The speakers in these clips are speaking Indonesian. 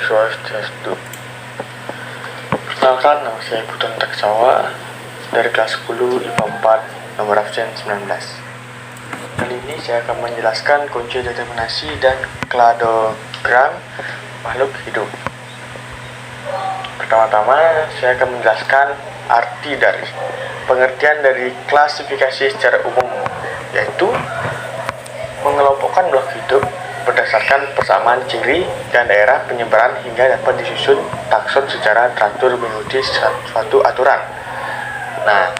Swastiastu. Perkenalkan, nama saya Putra Taksawa dari kelas 10 IPA 4 nomor absen 19. Kali ini saya akan menjelaskan kunci determinasi dan kladogram makhluk hidup. Pertama-tama saya akan menjelaskan arti dari pengertian dari klasifikasi secara umum, yaitu mengelompokkan makhluk hidup berdasarkan persamaan ciri dan daerah penyebaran hingga dapat disusun takson secara teratur mengikuti suatu aturan. Nah,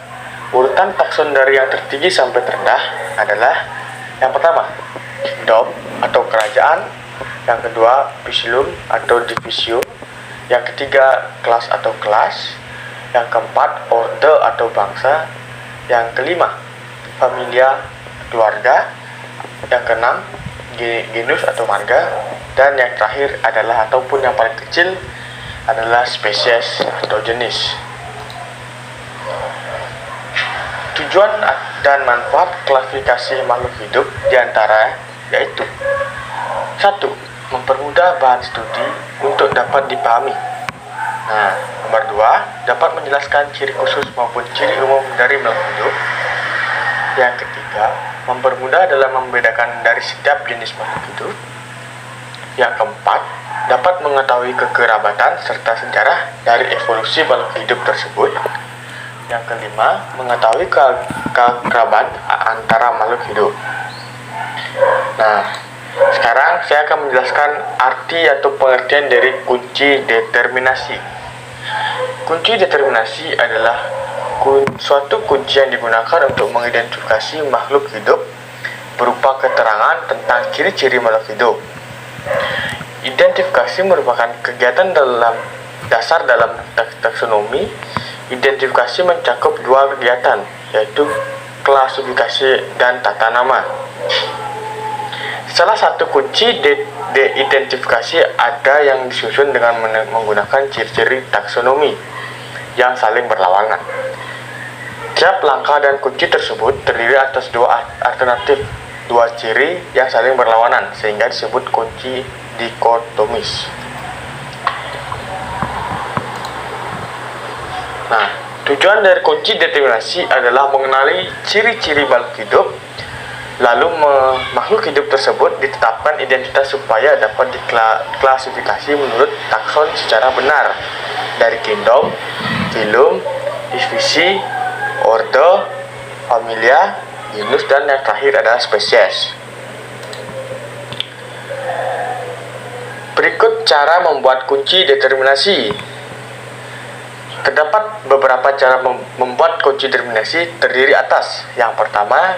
urutan takson dari yang tertinggi sampai terendah adalah yang pertama, kingdom atau kerajaan, yang kedua, phylum atau division, yang ketiga, kelas atau kelas, yang keempat, order atau bangsa, yang kelima, familia, keluarga, yang keenam, genus atau marga, dan yang terakhir adalah ataupun yang paling kecil adalah spesies atau jenis. Tujuan dan manfaat klasifikasi makhluk hidup diantara yaitu 1. Mempermudah bahan studi untuk dapat dipahami. Nah, nomor 2, dapat menjelaskan ciri khusus maupun ciri umum dari makhluk hidup. Yang ketiga, mempermudah dalam membedakan dari setiap jenis makhluk hidup. Yang keempat, dapat mengetahui kekerabatan serta sejarah dari evolusi makhluk hidup tersebut. Yang kelima, mengetahui kekerabatan antara makhluk hidup. Nah, sekarang saya akan menjelaskan arti atau pengertian dari kunci determinasi. Kunci determinasi adalah suatu kunci yang digunakan untuk mengidentifikasi makhluk hidup berupa keterangan tentang ciri-ciri makhluk hidup. Identifikasi merupakan kegiatan dasar dalam taksonomi. Identifikasi mencakup dua kegiatan, yaitu klasifikasi dan tata nama. Salah satu kunci identifikasi ada yang disusun dengan menggunakan ciri-ciri taksonomi yang saling berlawanan. Tiap langkah dan kunci tersebut terdiri atas dua alternatif, dua ciri yang saling berlawanan, sehingga disebut kunci dikotomis. Nah, tujuan dari kunci determinasi adalah mengenali ciri-ciri makhluk hidup, lalu makhluk hidup tersebut ditetapkan identitas supaya dapat diklasifikasi menurut takson secara benar dari kingdom, phylum, divisi, order, familia, genus, dan yang terakhir adalah spesies. Berikut cara membuat kunci determinasi. Terdapat beberapa cara membuat kunci determinasi terdiri atas. Yang pertama,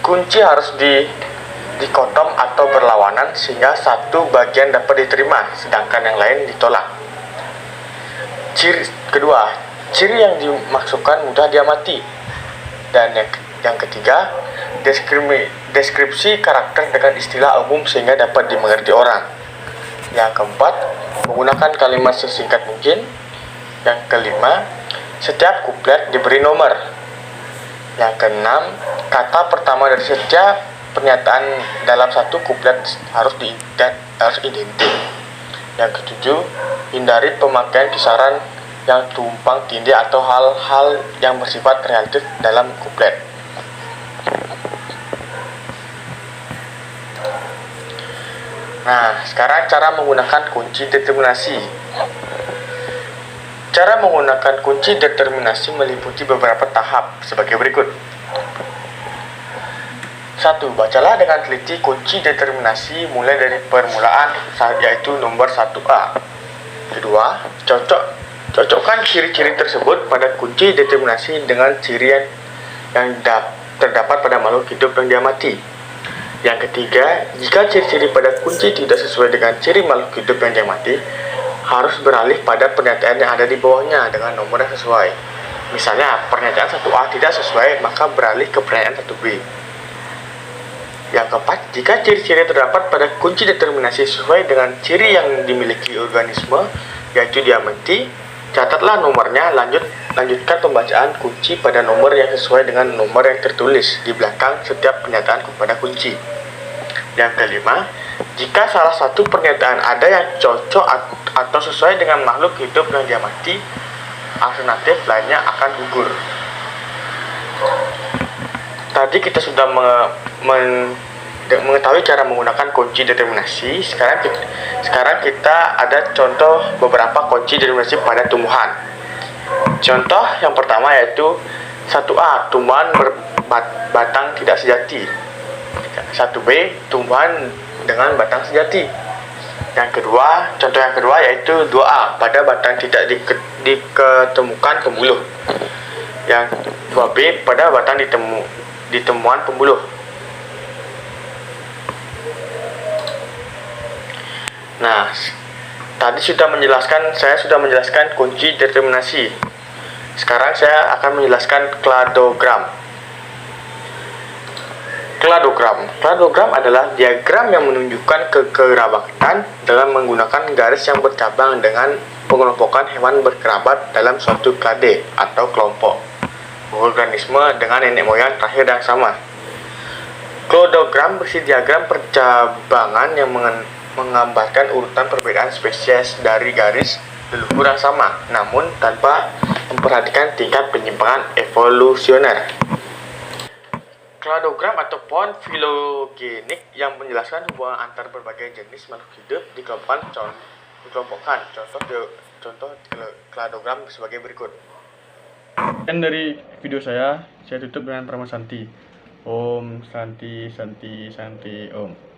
kunci harus dikotom atau berlawanan sehingga satu bagian dapat diterima sedangkan yang lain ditolak. Ciri kedua, ciri yang dimaksudkan mudah diamati. Dan yang ketiga, deskripsi karakter dengan istilah umum sehingga dapat dimengerti orang. Yang keempat, menggunakan kalimat sesingkat mungkin. Yang kelima, setiap kuplet diberi nomor. Yang keenam, kata pertama dari setiap pernyataan dalam satu kuplet harus identik. Yang ketujuh, hindari pemakaian kisaran yang tumpang tindih atau hal-hal yang bersifat relatif dalam kuplet. Nah, sekarang cara menggunakan kunci determinasi. Cara menggunakan kunci determinasi meliputi beberapa tahap sebagai berikut. 1. Bacalah dengan teliti kunci determinasi mulai dari permulaan, yaitu nomor 1A. Kedua, cocokkan ciri-ciri tersebut pada kunci determinasi dengan ciri yang terdapat pada makhluk hidup yang diamati. Yang ketiga, jika ciri-ciri pada kunci tidak sesuai dengan ciri makhluk hidup yang diamati, harus beralih pada pernyataan yang ada di bawahnya dengan nomor yang sesuai. Misalnya, pernyataan 1A tidak sesuai, maka beralih ke pernyataan 1B. Yang keempat, jika ciri-ciri terdapat pada kunci determinasi sesuai dengan ciri yang dimiliki organisme, yaitu diamati, catatlah nomornya, lanjutkan pembacaan kunci pada nomor yang sesuai dengan nomor yang tertulis di belakang setiap pernyataan pada kunci. Yang kelima, jika salah satu pernyataan ada yang cocok atau sesuai dengan makhluk hidup yang dia mati, alternatif lainnya akan gugur. Tadi kita sudah mengetahui cara menggunakan kunci determinasi. Sekarang kita ada contoh beberapa kunci determinasi pada tumbuhan. Contoh yang pertama yaitu 1A, tumbuhan berbatang tidak sejati. 1B, tumbuhan dengan batang sejati. Contoh yang kedua yaitu 2A, pada batang tidak diketemukan pembuluh. Yang 2B, pada batang ditemuan pembuluh. Nah, tadi saya sudah menjelaskan kunci determinasi. Sekarang saya akan menjelaskan kladogram. Kladogram adalah diagram yang menunjukkan kekerabatan dalam menggunakan garis yang bercabang dengan pengelompokan hewan berkerabat dalam suatu klade atau kelompok organisme dengan nenek moyang terakhir yang sama. Kladogram berisi diagram percabangan yang menggambarkan urutan perbedaan spesies dari garis leluhur yang sama, namun tanpa memperhatikan tingkat penyimpangan evolusioner. Kladogram atau pohon filogenik yang menjelaskan hubungan antar berbagai jenis makhluk hidup dikelompokkan. Contoh kladogram sebagai berikut. Dan dari video saya tutup dengan Parama Santi. Om Santi Santi Santi Om.